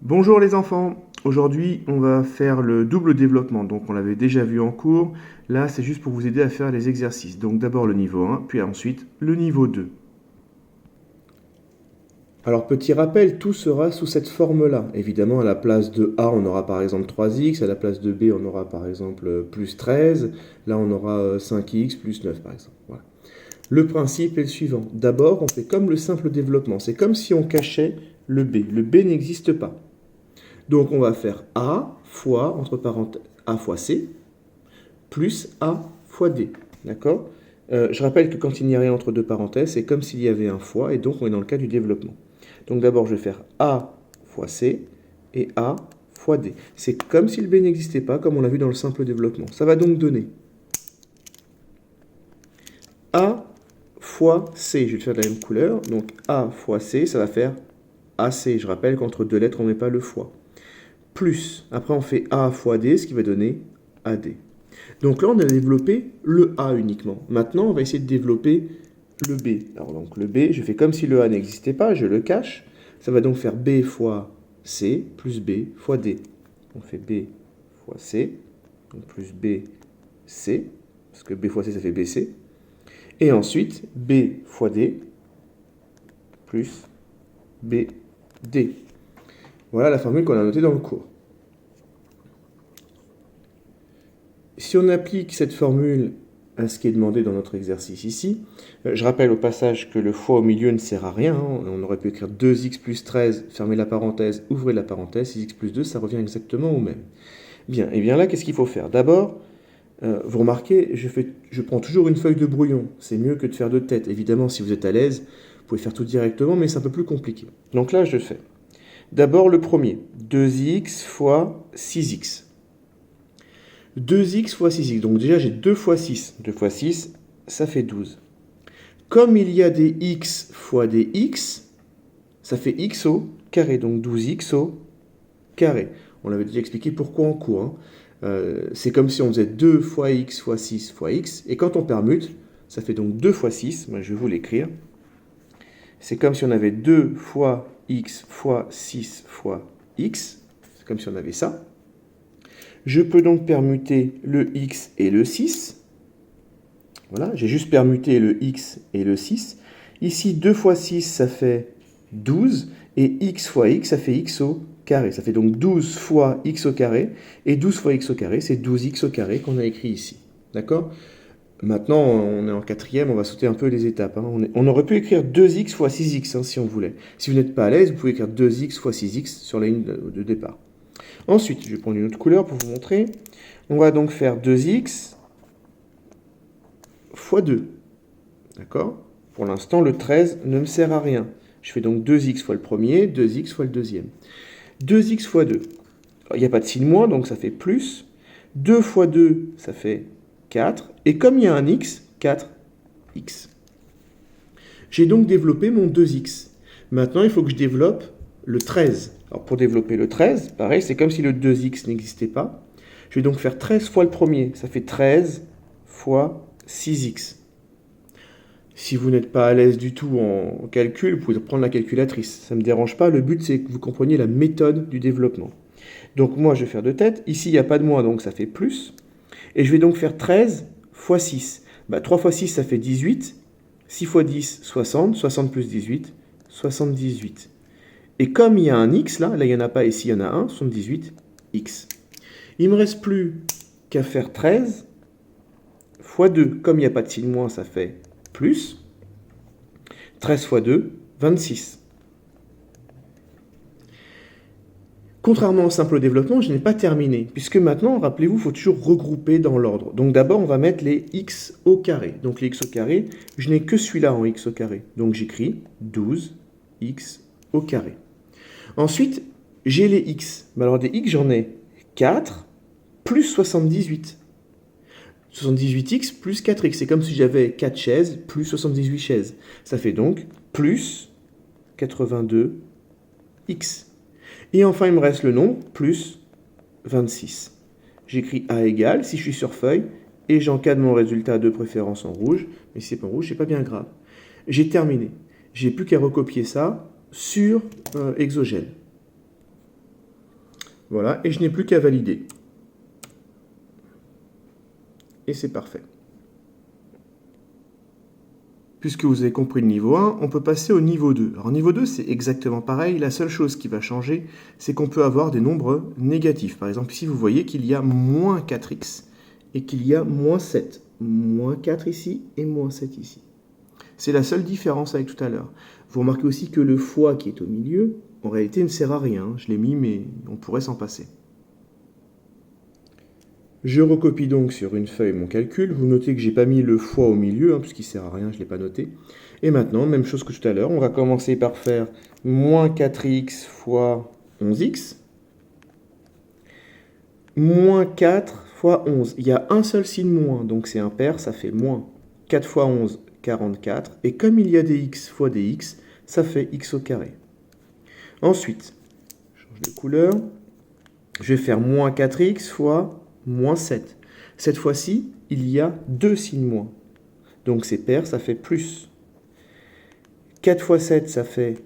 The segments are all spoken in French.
Bonjour les enfants, aujourd'hui on va faire le double développement, donc on l'avait déjà vu en cours, là c'est juste pour vous aider à faire les exercices, donc d'abord le niveau 1, puis ensuite le niveau 2. Alors petit rappel, tout sera sous cette forme-là. Évidemment à la place de A on aura par exemple 3x, à la place de B on aura par exemple plus 13, là on aura 5x plus 9 par exemple. Voilà. Le principe est le suivant, d'abord on fait comme le simple développement, c'est comme si on cachait le B n'existe pas. Donc on va faire A fois, entre parenthèses, A fois C, plus A fois D. D'accord Je rappelle que quand il n'y a rien entre deux parenthèses, c'est comme s'il y avait un fois, et donc on est dans le cas du développement. Donc d'abord je vais faire A fois C, et A fois D. C'est comme si le B n'existait pas, comme on l'a vu dans le simple développement. Ça va donc donner A fois C. Je vais le faire de la même couleur. Donc A fois C, ça va faire AC. Je rappelle qu'entre deux lettres, on ne met pas le fois. Plus, après on fait A fois D, ce qui va donner AD. Donc là, on a développé le A uniquement. Maintenant, on va essayer de développer le B. Alors donc le B, je fais comme si le A n'existait pas, je le cache. Ça va donc faire B fois C plus B fois D. On fait B fois C, donc plus B, C, parce que B fois C, ça fait BC. Et ensuite, B fois D plus B, D. Voilà la formule qu'on a notée dans le cours. Si on applique cette formule à ce qui est demandé dans notre exercice ici, je rappelle au passage que le fois au milieu ne sert à rien. On aurait pu écrire 2x plus 13, fermez la parenthèse, ouvrez la parenthèse, 6x plus 2, ça revient exactement au même. Bien, et bien là, qu'est-ce qu'il faut faire? D'abord, vous remarquez, je prends toujours une feuille de brouillon. C'est mieux que de faire de tête. Évidemment, si vous êtes à l'aise, vous pouvez faire tout directement, mais c'est un peu plus compliqué. Donc là, je fais. D'abord le premier, 2x fois 6x. 2x fois 6x. Donc déjà, j'ai 2 fois 6. 2 fois 6, ça fait 12. Comme il y a des x fois des x, ça fait x au carré. Donc 12x au carré. On l'avait déjà expliqué pourquoi en cours. C'est comme si on faisait 2 fois x fois 6 fois x. Et quand on permute, ça fait donc 2 fois 6. Moi, je vais vous l'écrire. C'est comme si on avait 2 fois x fois 6 fois x. C'est comme si on avait ça. Je peux donc permuter le x et le 6. Voilà, j'ai juste permuté le x et le 6. Ici, 2 fois 6, ça fait 12. Et x fois x, ça fait x au carré. Ça fait donc 12 fois x au carré. Et 12 fois x au carré, c'est 12x au carré qu'on a écrit ici. D'accord? Maintenant, on est en quatrième, on va sauter un peu les étapes. On aurait pu écrire 2x fois 6x si on voulait. Si vous n'êtes pas à l'aise, vous pouvez écrire 2x fois 6x sur la ligne de départ. Ensuite, je vais prendre une autre couleur pour vous montrer. On va donc faire 2x fois 2. D'accord? Pour l'instant, le 13 ne me sert à rien. Je fais donc 2x fois le premier, 2x fois le deuxième. 2x fois 2. Il n'y a pas de signe moins, donc ça fait plus. 2 fois 2, ça fait 4. Et comme il y a un x, 4x. J'ai donc développé mon 2x. Maintenant, il faut que je développe le 13. Alors pour développer le 13, pareil, c'est comme si le 2x n'existait pas. Je vais donc faire 13 fois le premier. Ça fait 13 fois 6x. Si vous n'êtes pas à l'aise du tout en calcul, vous pouvez prendre la calculatrice. Ça ne me dérange pas. Le but, c'est que vous compreniez la méthode du développement. Donc moi, je vais faire de tête. Ici, il n'y a pas de moins, donc ça fait plus. Et je vais donc faire 13 fois 6. 3 fois 6, ça fait 18. 6 fois 10, 60. 60 plus 18, 78. Et comme il y a un x, là il n'y en a pas, ici il y en a un, 78x. Il ne me reste plus qu'à faire 13 fois 2. Comme il n'y a pas de signe moins, ça fait plus. 13 fois 2, 26. Contrairement au simple développement, je n'ai pas terminé, puisque maintenant, rappelez-vous, il faut toujours regrouper dans l'ordre. Donc d'abord, on va mettre les x au carré. Donc les x au carré, je n'ai que celui-là en x au carré. Donc j'écris 12x au carré. Ensuite, j'ai les x. Alors des x, j'en ai 4 plus 78. 78x plus 4x. C'est comme si j'avais 4 chaises plus 78 chaises. Ça fait donc plus 82x. Et enfin, il me reste le nombre, plus 26. J'écris A égale, si je suis sur feuille, et j'encadre mon résultat de préférence en rouge. Mais si c'est pas en rouge, c'est pas bien grave. J'ai terminé. J'ai plus qu'à recopier ça sur Exogène. Voilà, et je n'ai plus qu'à valider. Et c'est parfait. Puisque vous avez compris le niveau 1, on peut passer au niveau 2. Alors niveau 2, c'est exactement pareil. La seule chose qui va changer, c'est qu'on peut avoir des nombres négatifs. Par exemple, ici, vous voyez qu'il y a moins 4x et qu'il y a moins 7. Moins 4 ici et moins 7 ici. C'est la seule différence avec tout à l'heure. Vous remarquez aussi que le fois qui est au milieu, en réalité, ne sert à rien. Je l'ai mis, mais on pourrait s'en passer. Je recopie donc sur une feuille mon calcul. Vous notez que je n'ai pas mis le fois au milieu, puisqu'il ne sert à rien, je ne l'ai pas noté. Et maintenant, même chose que tout à l'heure, on va commencer par faire moins 4x fois 11x. Moins 4 fois 11. Il y a un seul signe moins, donc c'est impair, ça fait moins. 4 fois 11, 44. Et comme il y a des x fois des x, ça fait x au carré. Ensuite, je change de couleur. Je vais faire moins 4x fois moins 7. Cette fois-ci, il y a deux signes moins. Donc c'est pair, ça fait plus. 4 fois 7, ça fait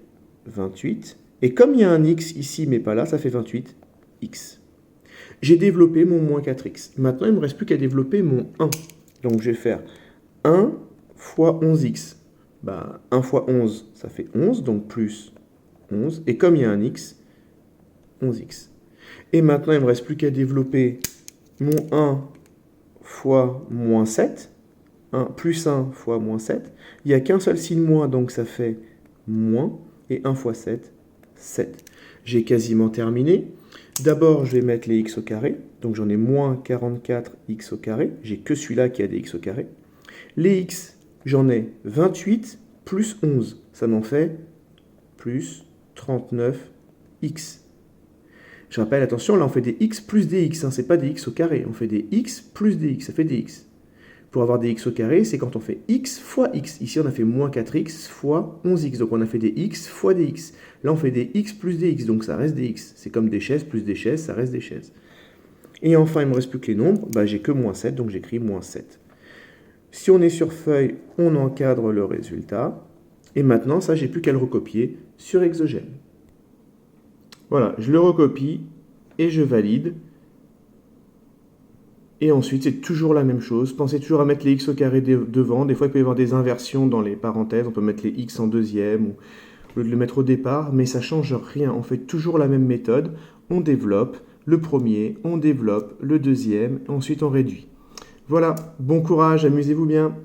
28. Et comme il y a un x ici, mais pas là, ça fait 28x. J'ai développé mon moins 4x. Maintenant, il ne me reste plus qu'à développer mon 1. Donc je vais faire 1 fois 11x. 1 fois 11, ça fait 11, donc plus 11. Et comme il y a un x, 11x. Et maintenant, il ne me reste plus qu'à développer mon 1 fois moins 7. 1 plus 1 fois moins 7. Il n'y a qu'un seul signe moins, donc ça fait moins. Et 1 fois 7, 7. J'ai quasiment terminé. D'abord, je vais mettre les x au carré. Donc j'en ai moins 44x au carré. J'ai que celui-là qui a des x au carré. Les x, j'en ai 28 plus 11. Ça m'en fait plus 39x. Je rappelle, attention, là on fait des x plus des x. Ce n'est pas des x au carré. On fait des x plus des x. Ça fait des x. Pour avoir des x au carré, c'est quand on fait x fois x. Ici, on a fait moins 4x fois 11x. Donc, on a fait des x fois des x. Là, on fait des x plus des x. Donc, ça reste des x. C'est comme des chaises plus des chaises, ça reste des chaises. Et enfin, il ne me reste plus que les nombres. J'ai que moins 7, donc j'écris moins 7. Si on est sur feuille, on encadre le résultat. Et maintenant, ça, j'ai plus qu'à le recopier sur Exogène. Voilà, je le recopie et je valide. Et ensuite, c'est toujours la même chose. Pensez toujours à mettre les x au carré devant. Des fois, il peut y avoir des inversions dans les parenthèses. On peut mettre les x en deuxième ou au lieu de le mettre au départ. Mais ça ne change rien. On fait toujours la même méthode. On développe le premier, on développe le deuxième. Ensuite, on réduit. Voilà, bon courage, amusez-vous bien.